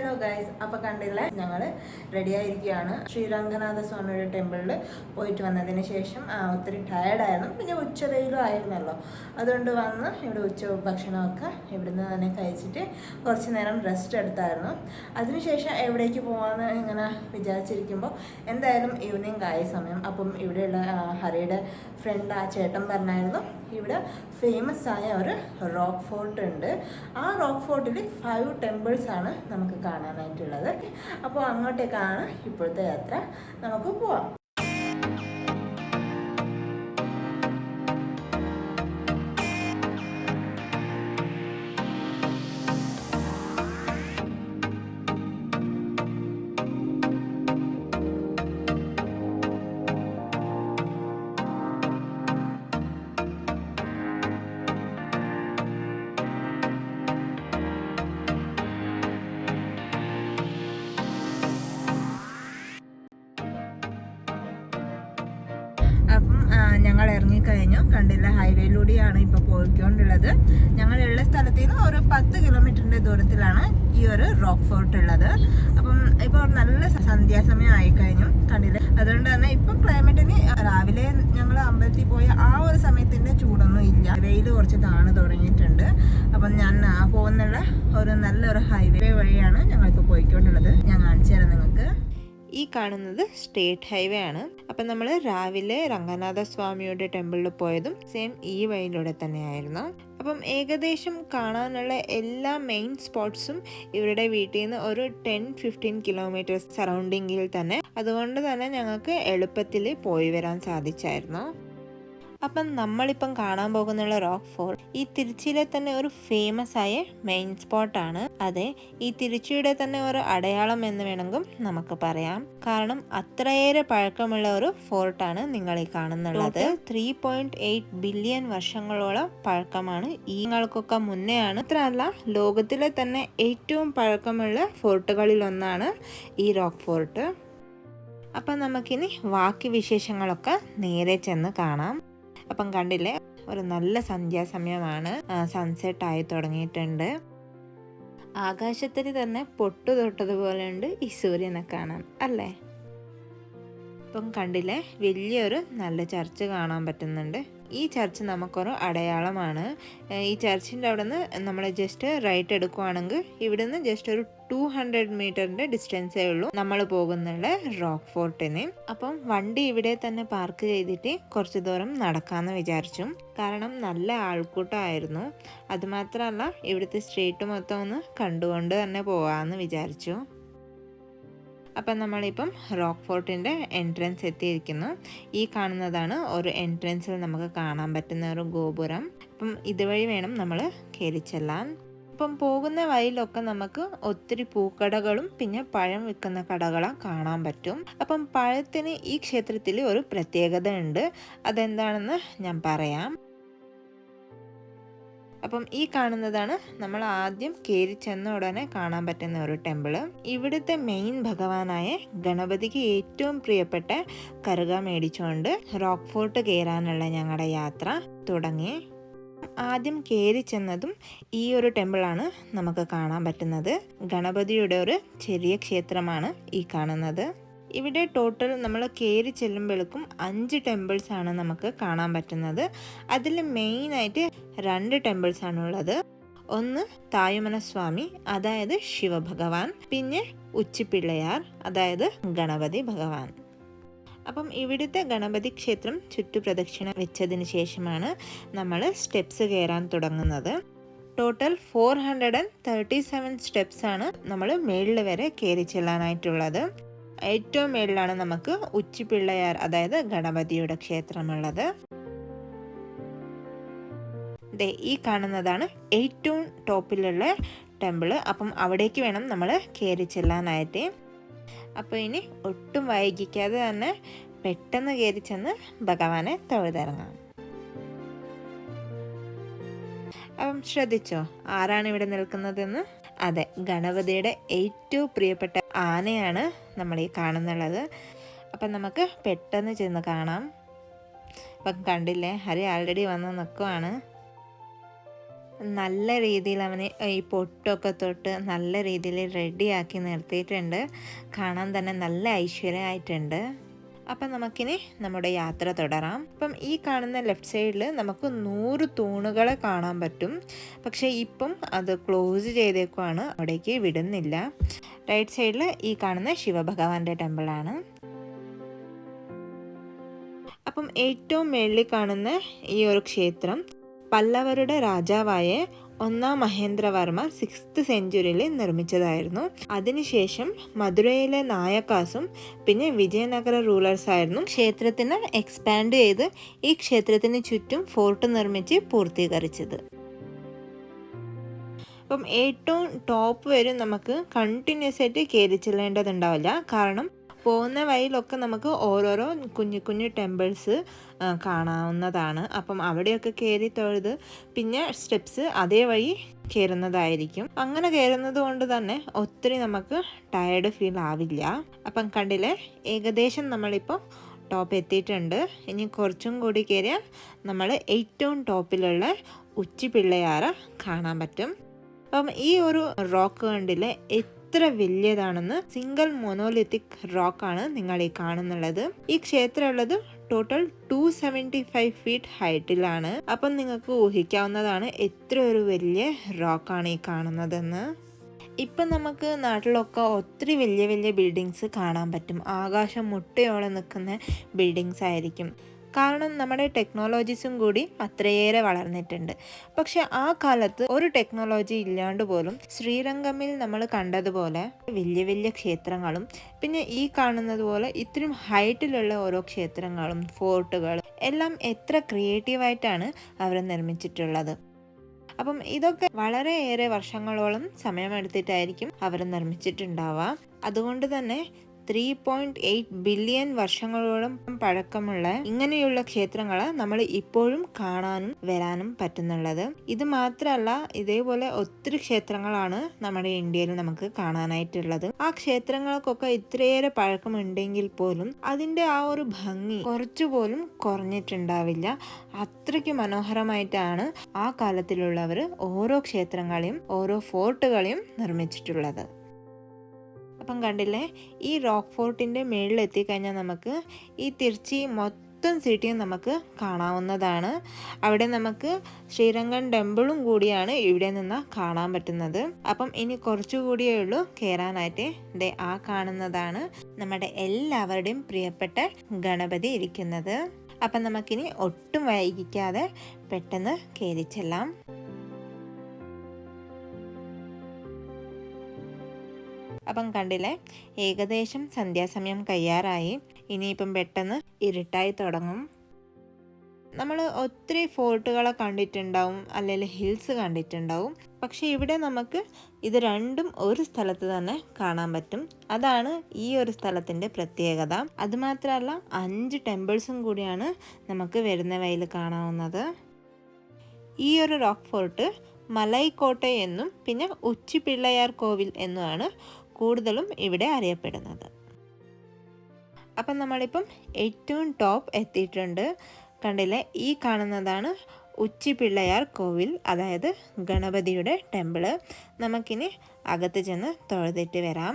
Hello guys, അപ്പോൾ കണ്ടില്ല ഞങ്ങൾ റെഡി ആയിരിക്കുകയാണ്. ശ്രീരംഗനാഥ സ്വാമിയുടെ ടെമ്പിളിൽ പോയിട്ട് വന്നതിന് ശേഷം ഒത്തിരി ടയർഡായിരുന്നു. പിന്നെ ഉച്ചവെയിലും ആയിരുന്നല്ലോ, അതുകൊണ്ട് വന്ന് ഇവിടെ ഉച്ച ഭക്ഷണമൊക്കെ ഇവിടുന്ന് തന്നെ കഴിച്ചിട്ട് കുറച്ച് നേരം റെസ്റ്റ് എടുത്തായിരുന്നു. അതിനുശേഷം എവിടേക്ക് പോകാമെന്ന് ഇങ്ങനെ വിചാരിച്ചിരിക്കുമ്പോൾ എന്തായാലും ഈവനിങ് ആയ സമയം. അപ്പം ഇവിടെയുള്ള ഹരിയുടെ ഫ്രണ്ട് ആ ചേട്ടൻ പറഞ്ഞായിരുന്നു ഇവിടെ ഫേമസ് ആയ ഒരു റോക്ക് ഫോർട്ട് ഉണ്ട്. ആ റോക്ക് ഫോർട്ടിൽ 5 ടെമ്പിൾസ് ആണ് നമുക്ക് കാണാനായിട്ടുള്ളത്. അപ്പോൾ അങ്ങോട്ടേക്കാണ് ഇപ്പോഴത്തെ യാത്ര. നമുക്ക് പോവാം. അപ്പം ഞങ്ങൾ ഇറങ്ങിക്കഴിഞ്ഞു. കണ്ടില്ല, ഹൈവേയിലൂടെയാണ് ഇപ്പോൾ പോയിക്കൊണ്ടുള്ളത്. ഞങ്ങളുള്ള സ്ഥലത്ത് നിന്ന് ഒരു 10 കിലോമീറ്ററിൻ്റെ ദൂരത്തിലാണ് ഈ ഒരു റോക്ക് ഫോർട്ട് ഉള്ളത്. അപ്പം ഇപ്പോൾ നല്ല സന്ധ്യാസമയം ആയിക്കഴിഞ്ഞു. കണ്ടില്ല, അതുകൊണ്ട് തന്നെ ഇപ്പം ക്ലൈമറ്റിന് രാവിലെ ഞങ്ങൾ അമ്പലത്തിൽ പോയ ആ ഒരു സമയത്തിൻ്റെ ചൂടൊന്നും ഇല്ല. വെയിൽ കുറച്ച് താണു തുടങ്ങിയിട്ടുണ്ട്. അപ്പം ഞാൻ പോകുന്നുള്ള ഒരു നല്ലൊരു ഹൈവേ വഴിയാണ് ഞങ്ങളിപ്പോൾ പോയിക്കൊണ്ടുള്ളത്. ഞാൻ കാണിച്ചു തരാം നിങ്ങൾക്ക്. ഈ കാണുന്നത് സ്റ്റേറ്റ് ഹൈവേ ആണ്. അപ്പം നമ്മൾ രാവിലെ രംഗനാഥ സ്വാമിയുടെ ടെമ്പിളിൽ പോയതും സെയിം ഈ വഴിയിലൂടെ തന്നെയായിരുന്നു. അപ്പം ഏകദേശം കാണാനുള്ള എല്ലാ മെയിൻ സ്പോട്ട്സും ഇവരുടെ വീട്ടിൽ നിന്ന് ഒരു 10-15 കിലോമീറ്റേഴ്സ് സറൗണ്ടിങ്ങിൽ തന്നെ. അതുകൊണ്ട് തന്നെ ഞങ്ങൾക്ക് എളുപ്പത്തിൽ പോയി വരാൻ സാധിച്ചായിരുന്നു. അപ്പം നമ്മളിപ്പം കാണാൻ പോകുന്നുള്ള റോക്ക് ഫോർട്ട് ഈ തിരുച്ചിയിലെ തന്നെ ഒരു ഫേമസ് ആയ മെയിൻ സ്പോട്ടാണ്. അതെ, ഈ തിരുച്ചിയുടെ തന്നെ ഒരു അടയാളം എന്ന് വേണമെങ്കിൽ നമുക്ക് പറയാം. കാരണം അത്രയേറെ പഴക്കമുള്ള ഒരു ഫോർട്ടാണ് നിങ്ങൾ ഈ കാണുന്നുള്ളത്. 3.8 ബില്യൺ വർഷങ്ങളോളം പഴക്കമാണ്. ഈങ്ങൾക്കൊക്കെ മുന്നേ ആണ്. മാത്രമല്ല, ലോകത്തിലെ തന്നെ ഏറ്റവും പഴക്കമുള്ള ഫോർട്ടുകളിൽ ഒന്നാണ് ഈ റോക്ക് ഫോർട്ട്. അപ്പം നമുക്കിനി ബാക്കി വിശേഷങ്ങളൊക്കെ നേരെ ചെന്ന് കാണാം. അപ്പം കണ്ടില്ലേ, ഒരു നല്ല സന്ധ്യാസമയമാണ്. സൺസെറ്റ് ആയി തുടങ്ങിയിട്ടുണ്ട്. ആകാശത്തിൽ തന്നെ പൊട്ടു തൊട്ടതുപോലെ ഉണ്ട് ഈ സൂര്യനെ കാണാൻ, അല്ലേ? ഇപ്പം കണ്ടില്ലേ, വലിയൊരു നല്ല ചർച്ച് കാണാൻ പറ്റുന്നുണ്ട്. ഈ ചർച്ച് നമുക്കൊരു അടയാളമാണ്. ഈ ചർച്ചിൻ്റെ അവിടെ നിന്ന് നമ്മൾ ജസ്റ്റ് റൈറ്റ് എടുക്കുവാണെങ്കിൽ ഇവിടുന്ന് ജസ്റ്റ് ഒരു 200 മീറ്ററിൻ്റെ ഡിസ്റ്റൻസേ ഉള്ളൂ നമ്മൾ പോകുന്നുള്ള റോക്ക് ഫോർട്ടിന്. അപ്പം വണ്ടി ഇവിടെ തന്നെ പാർക്ക് ചെയ്തിട്ട് കുറച്ച് ദൂരം നടക്കാമെന്ന് വിചാരിച്ചു. കാരണം നല്ല ആൾക്കൂട്ടമായിരുന്നു. അതുമാത്രമല്ല, ഇവിടുത്തെ സ്ട്രീറ്റ് മൊത്തം ഒന്ന് കണ്ടുകൊണ്ട് തന്നെ പോകാമെന്ന് വിചാരിച്ചു. അപ്പം നമ്മളിപ്പം റോക്ക് ഫോർട്ടിൻ്റെ എൻട്രൻസ് എത്തിയിരിക്കുന്നു. ഈ കാണുന്നതാണ് ഒരു എൻട്രൻസിൽ നമുക്ക് കാണാൻ പറ്റുന്ന ഒരു ഗോപുരം. അപ്പം ഇതുവഴി വേണം നമ്മൾ കയറി ചെല്ലാൻ. ഇപ്പം പോകുന്ന വഴിയിലൊക്കെ നമുക്ക് ഒത്തിരി പൂക്കടകളും പിന്നെ പഴം വിൽക്കുന്ന കടകളും കാണാൻ പറ്റും. അപ്പം പഴത്തിന് ഈ ക്ഷേത്രത്തിൽ ഒരു പ്രത്യേകത ഉണ്ട്. അതെന്താണെന്ന് ഞാൻ പറയാം. അപ്പം ഈ കാണുന്നതാണ് നമ്മൾ ആദ്യം കയറി ചെന്ന ഉടനെ കാണാൻ പറ്റുന്ന ഒരു ടെമ്പിള്. ഇവിടുത്തെ മെയിൻ ഭഗവാനായ ഗണപതിക്ക് ഏറ്റവും പ്രിയപ്പെട്ട കറുക മേടിച്ചുകൊണ്ട് റോക്ക് ഫോർട്ട് കയറാനുള്ള ഞങ്ങളുടെ യാത്ര തുടങ്ങി. ആദ്യം കയറി ചെന്നതും ഈ ഒരു ടെമ്പിളാണ് നമുക്ക് കാണാൻ പറ്റുന്നത്. ഗണപതിയുടെ ഒരു ചെറിയ ക്ഷേത്രമാണ് ഈ കാണുന്നത്. ഇവിടെ ടോട്ടൽ നമ്മൾ കയറി ചെല്ലുമ്പോഴേക്കും 5 ടെമ്പിൾസ് ആണ് നമുക്ക് കാണാൻ പറ്റുന്നത്. അതിൽ മെയിനായിട്ട് 2 ടെമ്പിൾസ് ആണുള്ളത്. ഒന്ന് തായുമനസ്വാമി, അതായത് ശിവഭഗവാൻ, പിന്നെ ഉച്ചിപ്പിള്ളയാർ, അതായത് ഗണപതി ഭഗവാൻ. അപ്പം ഇവിടുത്തെ ഗണപതി ക്ഷേത്രം ചുറ്റുപ്രദക്ഷിണ വെച്ചതിന് ശേഷമാണ് നമ്മൾ സ്റ്റെപ്സ് കയറാൻ തുടങ്ങുന്നത്. ടോട്ടൽ 437 സ്റ്റെപ്സ് ആണ് നമ്മൾ മേളിൽ വരെ കയറി ചെല്ലാനായിട്ടുള്ളത്. ഏറ്റവും മേളിലാണ് നമുക്ക് ഉച്ചിപ്പിള്ളയാർ, അതായത് ഗണപതിയുടെ ക്ഷേത്രമുള്ളത്. ഈ കാണുന്നതാണ് ഏറ്റവും ടോപ്പിലുള്ള ടെമ്പിള്. അപ്പം അവിടേക്ക് വേണം നമ്മൾ കയറി ചെല്ലാനായിട്ട്. അപ്പോൾ ഇനി ഒട്ടും വൈകിക്കാതെ തന്നെ പെട്ടെന്ന് കയറി ചെന്ന് ഭഗവാനെ തൊഴുതിറങ്ങാം. അപ്പം ശ്രദ്ധിച്ചോ, ആരാണ് ഇവിടെ നിൽക്കുന്നതെന്ന്? അതെ, ഗണപതിയുടെ ഏറ്റവും പ്രിയപ്പെട്ട ആനയാണ് നമ്മൾ ഈ കാണുന്നുള്ളത്. അപ്പം നമുക്ക് പെട്ടെന്ന് ചെന്ന് കാണാം. അപ്പം കണ്ടില്ലേ, ഹരി ആൾറെഡി വന്ന് നിൽക്കുവാണ്. നല്ല രീതിയിൽ അവനെ ഈ പൊട്ടൊക്കെ തൊട്ട് നല്ല രീതിയിൽ റെഡിയാക്കി നിർത്തിയിട്ടുണ്ട്. കാണാൻ തന്നെ നല്ല ഐശ്വര്യമായിട്ടുണ്ട്. അപ്പം നമുക്കിനി നമ്മുടെ യാത്ര തുടരാം. അപ്പം ഈ കാണുന്ന ലെഫ്റ്റ് സൈഡിൽ നമുക്ക് 100 തൂണുകളെ കാണാൻ പറ്റും. പക്ഷേ ഇപ്പം അത് ക്ലോസ് ചെയ്തേക്കുവാണ്, അവിടേക്ക് വിടുന്നില്ല. റൈറ്റ് സൈഡിൽ ഈ കാണുന്ന ശിവഭഗവാന്റെ ടെമ്പിളാണ്. അപ്പം ഏറ്റവും മേളിൽ കാണുന്ന ഈ ഒരു ക്ഷേത്രം പല്ലവരുടെ രാജാവായ 1 മഹേന്ദ്രവർമ്മ 6th സെഞ്ച്വറിയിൽ നിർമ്മിച്ചതായിരുന്നു. അതിനുശേഷം മധുരയിലെ നായക്കാസും പിന്നെ വിജയനഗര റൂളേഴ്സായിരുന്നു ക്ഷേത്രത്തിന് എക്സ്പാൻഡ് ചെയ്ത് ഈ ക്ഷേത്രത്തിന് ചുറ്റും ഫോർട്ട് നിർമ്മിച്ച് പൂർത്തീകരിച്ചത്. അപ്പം ഏറ്റവും ടോപ്പ് വരെ നമുക്ക് കണ്ടിന്യൂസ് ആയിട്ട് കയറി ചെല്ലേണ്ടതുണ്ടാവില്ല. കാരണം പോകുന്ന വഴിയിലൊക്കെ നമുക്ക് ഓരോരോ കുഞ്ഞു കുഞ്ഞു ടെമ്പിൾസ് കാണാവുന്നതാണ്. അപ്പം അവിടെയൊക്കെ കയറി തൊഴുത് പിന്നെ സ്റ്റെപ്സ് അതേ വഴി കയറുന്നതായിരിക്കും. അങ്ങനെ കയറുന്നത് കൊണ്ട് തന്നെ ഒത്തിരി നമുക്ക് ടയർഡ് ഫീൽ ആവില്ല. അപ്പം കണ്ടില്ലേ, ഏകദേശം നമ്മളിപ്പോൾ ടോപ്പ് എത്തിയിട്ടുണ്ട്. ഇനി കുറച്ചും കൂടി കയറിയാൽ നമ്മൾ ഏറ്റവും ടോപ്പിലുള്ള ഉച്ചിപ്പിള്ളയാറ കാണാൻ പറ്റും. അപ്പം ഈ ഒരു റോക്ക് കണ്ടില്ലേ എത്ര വലിയതാണെന്ന്. സിംഗിൾ മൊനോലിത്തിക് റോക്കാണ് നിങ്ങൾ ഈ കാണുന്നുള്ളത്. ഈ ക്ഷേത്രം ഉള്ളത് ടോട്ടൽ 275 ഫീറ്റ് ഹൈറ്റിലാണ്. അപ്പം നിങ്ങൾക്ക് ഊഹിക്കാവുന്നതാണ് എത്ര ഒരു വലിയ റോക്കാണ് ഈ കാണുന്നതെന്ന്. ഇപ്പം നമുക്ക് നാട്ടിലൊക്കെ ഒത്തിരി വലിയ വലിയ ബിൽഡിങ്സ് കാണാൻ പറ്റും. ആകാശം മുട്ടയോളം നിൽക്കുന്ന ബിൽഡിങ്സ് ആയിരിക്കും. കാരണം നമ്മുടെ ടെക്നോളജീസും കൂടി അത്രയേറെ വളർന്നിട്ടുണ്ട്. പക്ഷെ ആ കാലത്ത് ഒരു ടെക്നോളജി ഇല്ലാണ്ട് പോലും ശ്രീരംഗമിൽ നമ്മൾ കണ്ടതുപോലെ വലിയ വലിയ ക്ഷേത്രങ്ങളും പിന്നെ ഈ കാണുന്നത് പോലെ ഇത്രയും ഹൈറ്റിലുള്ള ഓരോ ക്ഷേത്രങ്ങളും ഫോർട്ടുകളും എല്ലാം എത്ര ക്രിയേറ്റീവായിട്ടാണ് അവർ നിർമ്മിച്ചിട്ടുള്ളത്. അപ്പം ഇതൊക്കെ വളരെയേറെ വർഷങ്ങളോളം സമയമെടുത്തിട്ടായിരിക്കും അവർ നിർമ്മിച്ചിട്ടുണ്ടാവുക. അതുകൊണ്ട് തന്നെ 3.8 ബില്യൺ വർഷങ്ങളോളം പഴക്കമുള്ള ഇങ്ങനെയുള്ള ക്ഷേത്രങ്ങൾ നമ്മൾ ഇപ്പോഴും കാണാനും വരാനും പറ്റുന്നുള്ളത്. ഇത് മാത്രമല്ല, ഇതേപോലെ ഒത്തിരി ക്ഷേത്രങ്ങളാണ് നമ്മുടെ ഇന്ത്യയിൽ നമുക്ക് കാണാനായിട്ടുള്ളത്. ആ ക്ഷേത്രങ്ങൾക്കൊക്കെ ഇത്രയേറെ പഴക്കമുണ്ടെങ്കിൽ പോലും അതിൻ്റെ ആ ഒരു ഭംഗി കുറച്ചുപോലും കുറഞ്ഞിട്ടുണ്ടാവില്ല. അത്രയ്ക്ക് മനോഹരമായിട്ടാണ് ആ കാലത്തിലുള്ളവർ ഓരോ ക്ഷേത്രങ്ങളെയും ഓരോ ഫോർട്ടുകളെയും നിർമ്മിച്ചിട്ടുള്ളത്. അപ്പം കണ്ടില്ലേ, ഈ റോക്ക് ഫോർട്ടിൻ്റെ മേളിൽ എത്തിക്കഴിഞ്ഞാൽ നമുക്ക് ഈ തിരുച്ചി മൊത്തം സിറ്റിയും നമുക്ക് കാണാവുന്നതാണ്. അവിടെ നമുക്ക് ശ്രീരംഗം ടെമ്പിളും കൂടിയാണ് ഇവിടെ നിന്ന് കാണാൻ പറ്റുന്നത്. അപ്പം ഇനി കുറച്ചുകൂടിയേ ഉള്ളൂ കയറാനായിട്ട്. ദേ ആ കാണുന്നതാണ് നമ്മുടെ എല്ലാവരുടെയും പ്രിയപ്പെട്ട ഗണപതി ഇരിക്കുന്നത്. അപ്പം നമുക്കിനി ഒട്ടും വൈകിക്കാതെ പെട്ടെന്ന് കയറി ചെല്ലാം. അപ്പം കണ്ടില്ലേ, ഏകദേശം സന്ധ്യാസമയം കഴിയാറായി. ഇനിയിപ്പം പെട്ടെന്ന് ഇരുട്ടായി തുടങ്ങും. നമ്മൾ ഒത്തിരി ഫോർട്ടുകളെ കണ്ടിട്ടുണ്ടാവും, അല്ലെങ്കിൽ ഹിൽസ് കണ്ടിട്ടുണ്ടാവും. പക്ഷെ ഇവിടെ നമുക്ക് ഇത് രണ്ടും ഒരു സ്ഥലത്ത് തന്നെ കാണാൻ പറ്റും. അതാണ് ഈ ഒരു സ്ഥലത്തിൻ്റെ പ്രത്യേകത. അതുമാത്രമല്ല 5 ടെമ്പിൾസും കൂടിയാണ് നമുക്ക് വരുന്ന വഴിയിൽ കാണാവുന്നത്. ഈ ഒരു റോക്ക് ഫോർട്ട് മലൈക്കോട്ട എന്നും പിന്നെ ഉച്ചിപ്പിള്ളയാർ കോവിൽ എന്നുമാണ് കൂടുതലും ഇവിടെ അറിയപ്പെടുന്നത്. അപ്പം നമ്മളിപ്പം ഏറ്റവും ടോപ്പ് എത്തിയിട്ടുണ്ട്. കണ്ടില്ലേ, ഈ കാണുന്നതാണ് ഉച്ചിപ്പിള്ളയാർ കോവിൽ, അതായത് ഗണപതിയുടെ ടെമ്പിള്. നമുക്കിനി അകത്ത് ചെന്ന് തൊഴുതിട്ട് വരാം.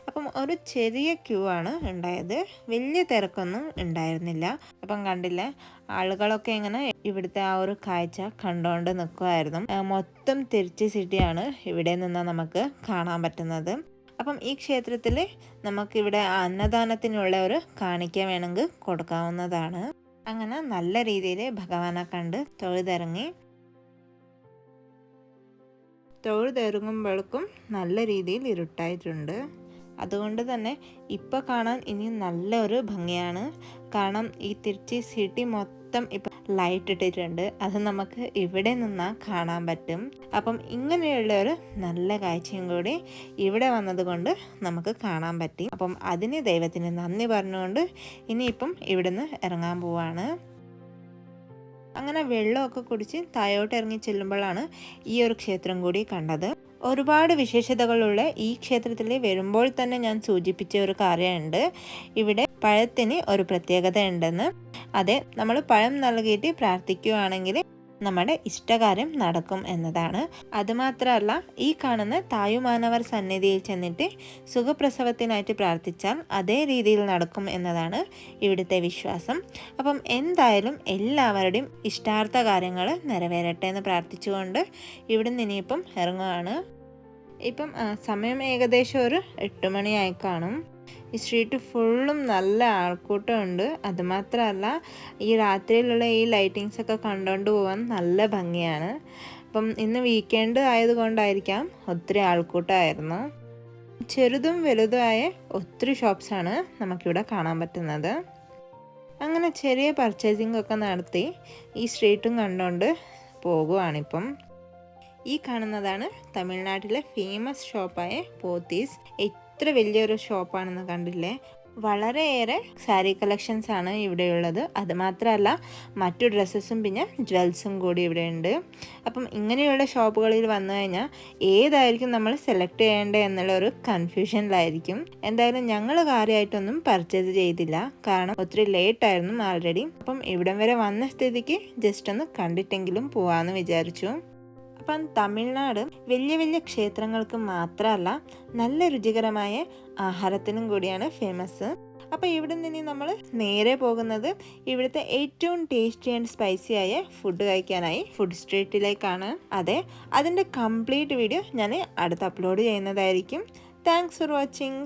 അപ്പം ഒരു ചെറിയ ക്യൂ ആണ് ഉണ്ടായത്, വലിയ തിരക്കൊന്നും ഉണ്ടായിരുന്നില്ല. അപ്പം കണ്ടില്ലേ, ആളുകളൊക്കെ ഇങ്ങനെ ഇവിടുത്തെ ആ ഒരു കാഴ്ച കണ്ടുകൊണ്ട് നിൽക്കുമായിരുന്നു. മൊത്തം തിരുച്ചി സിറ്റിയാണ് ഇവിടെ നിന്ന് നമുക്ക് കാണാൻ പറ്റുന്നത്. അപ്പം ഈ ക്ഷേത്രത്തിൽ നമുക്കിവിടെ അന്നദാനത്തിനുള്ള ഒരു കാണിക്ക വേണമെങ്കിൽ കൊടുക്കാവുന്നതാണ്. അങ്ങനെ നല്ല രീതിയിൽ ഭഗവാനെ കണ്ട് തൊഴുതിറങ്ങുമ്പോഴേക്കും നല്ല രീതിയിൽ ഇരുട്ടായിട്ടുണ്ട്. അതുകൊണ്ട് തന്നെ ഇപ്പോൾ കാണാൻ ഇനി നല്ലൊരു ഭംഗിയാണ്. കാരണം ഈ തിരുച്ചി സിറ്റി മൊത്തം ഇപ്പം ലൈറ്റ് ഇട്ടിട്ടുണ്ട്. അത് നമുക്ക് ഇവിടെ നിന്നാൽ കാണാൻ പറ്റും. അപ്പം ഇങ്ങനെയുള്ള ഒരു നല്ല കാഴ്ചയും കൂടി ഇവിടെ വന്നതുകൊണ്ട് നമുക്ക് കാണാൻ പറ്റി. അപ്പം അതിന് ദൈവത്തിന് നന്ദി പറഞ്ഞുകൊണ്ട് ഇനിയിപ്പം ഇവിടുന്ന് ഇറങ്ങാൻ പോവാണ്. അങ്ങനെ വെള്ളമൊക്കെ കുടിച്ച് താഴോട്ട് ഇറങ്ങി ചെല്ലുമ്പോഴാണ് ഈ ഒരു ക്ഷേത്രം കൂടി കണ്ടത്. ഒരുപാട് വിശേഷതകളുള്ള ഈ ക്ഷേത്രത്തിൽ വരുമ്പോൾ തന്നെ ഞാൻ സൂചിപ്പിച്ച ഒരു കാര്യമുണ്ട്. ഇവിടെ പഴത്തിന് ഒരു പ്രത്യേകത ഉണ്ടെന്ന്. അതെ, നമ്മൾ പഴം നൽകിയിട്ട് പ്രാർത്ഥിക്കുകയാണെങ്കിൽ നമ്മുടെ ഇഷ്ടകാര്യം നടക്കും എന്നതാണ്. അതുമാത്രമല്ല, ഈ കാണുന്ന തായുമാനവർ സന്നിധിയിൽ ചെന്നിട്ട് സുഖപ്രസവത്തിനായിട്ട് പ്രാർത്ഥിച്ചാൽ അതേ രീതിയിൽ നടക്കും എന്നതാണ് ഇവിടുത്തെ വിശ്വാസം. അപ്പം എന്തായാലും എല്ലാവരുടെയും ഇഷ്ടാർത്ഥ കാര്യങ്ങൾ നിറവേറട്ടെ എന്ന് പ്രാർത്ഥിച്ചുകൊണ്ട് ഇവിടെ നിന്ന് ഇനിയിപ്പം ഇറങ്ങുകയാണ്. ഇപ്പം സമയം ഏകദേശം ഒരു 8 മണിയായി കാണും. ഈ സ്ട്രീറ്റ് ഫുള്ളും നല്ല ആൾക്കൂട്ടമുണ്ട്. അതുമാത്രമല്ല, ഈ രാത്രിയിലുള്ള ഈ ലൈറ്റിങ്സ് ഒക്കെ കണ്ടുകൊണ്ട് പോകാൻ നല്ല ഭംഗിയാണ്. അപ്പം ഇന്ന് വീക്കെൻഡ് ആയതുകൊണ്ടായിരിക്കാം ഒത്തിരി ആൾക്കൂട്ടമായിരുന്നു. ചെറുതും വലുതുമായ ഒത്തിരി ഷോപ്സാണ് നമുക്കിവിടെ കാണാൻ പറ്റുന്നത്. അങ്ങനെ ചെറിയ പർച്ചേസിംഗ് ഒക്കെ നടത്തി ഈ സ്ട്രീറ്റും കണ്ടുകൊണ്ട് പോകുവാണിപ്പം. ഈ കാണുന്നതാണ് തമിഴ്നാട്ടിലെ ഫേമസ് ഷോപ്പായ പോത്തീസ്. എത്ര വലിയൊരു ഷോപ്പാണെന്ന് കണ്ടില്ലേ. വളരെയേറെ സാരി കളക്ഷൻസ് ആണ് ഇവിടെയുള്ളത്. അതുമാത്രമല്ല, മറ്റു ഡ്രസ്സസും പിന്നെ ജ്വൽസും കൂടി ഇവിടെ ഉണ്ട്. അപ്പം ഇങ്ങനെയുള്ള ഷോപ്പുകളിൽ വന്നു കഴിഞ്ഞാൽ ഏതായിരിക്കും നമ്മൾ സെലക്ട് ചെയ്യേണ്ടത് എന്നുള്ള ഒരു കൺഫ്യൂഷനിലായിരിക്കും. എന്തായാലും ഞങ്ങൾ കാര്യമായിട്ടൊന്നും പർച്ചേസ് ചെയ്തില്ല, കാരണം ഒത്തിരി ലേറ്റ് ആയിരുന്നു ആൾറെഡി. അപ്പം ഇവിടം വരെ വന്ന സ്ഥിതിക്ക് ജസ്റ്റ് ഒന്ന് കണ്ടിട്ടെങ്കിലും പോവാമെന്ന് വിചാരിച്ചു. അപ്പം തമിഴ്നാട് വലിയ വലിയ ക്ഷേത്രങ്ങൾക്ക് മാത്രമല്ല, നല്ല രുചികരമായ ആഹാരത്തിനും കൂടിയാണ് ഫേമസ്. അപ്പോൾ ഇവിടെ നിന്ന് നമ്മൾ നേരെ പോകുന്നത് ഇവിടുത്തെ ഏറ്റവും ടേസ്റ്റി ആൻഡ് സ്പൈസി ആയ ഫുഡ് കഴിക്കാനായി ഫുഡ് സ്ട്രീറ്റിലേക്കാണ്. അതെ, അതിൻ്റെ കംപ്ലീറ്റ് വീഡിയോ ഞാൻ അടുത്ത് അപ്ലോഡ് ചെയ്യുന്നതായിരിക്കും. Thanks for watching.